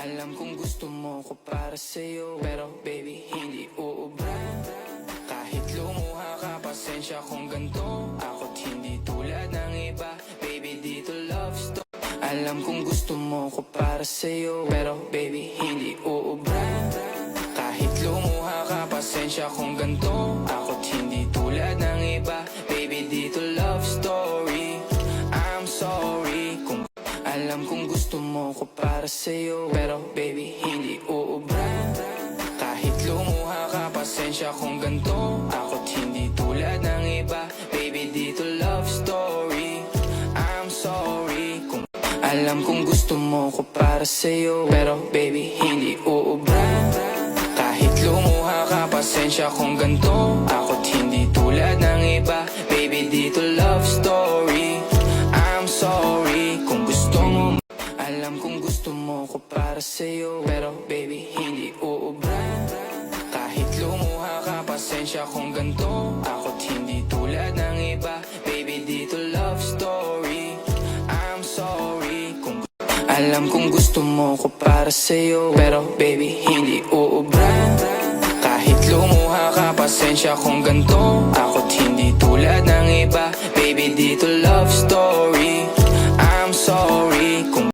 Alam kong gusto mo ko para sa'yo, pero baby hindi uubra. Kahit lumuha ka, pasensya kung ganto. Ako't hindi tulad ng iba, baby dito love story. Alam kong gusto mo ko para sa'yo, pero baby hindi uubra. Kahit lumuha ka, pasensya kung ganto. Ako't hindi tulad ng iba, baby dito love story. I'm sorry kung alam kong gusto mo ko para sa'yo, pero baby hindi uubra. Kahit lumuha ka, pasensya kung ganto. Ako't hindi tulad ng iba, baby dito love story. I'm sorry kung alam kong gusto mo ko para sa'yo, pero baby hindi uubra. Kahit lumuha ka, pasensya kung ganto. Ako't hindi tulad ng iba, baby dito love story. I'm sorry kung gusto mo. Alam kong gusto mo ko para sa'yo, pero baby hindi uubra. Kahit lumuha ka, pasensya kung ganto. Ako't hindi tulad ng iba, baby dito love story. I'm sorry kung alam kong gusto mo ko para sa'yo, pero baby hindi uubra. Kahit lumuha ka, pasensya kung ganto. Ako't hindi tulad ng iba, baby dito love story.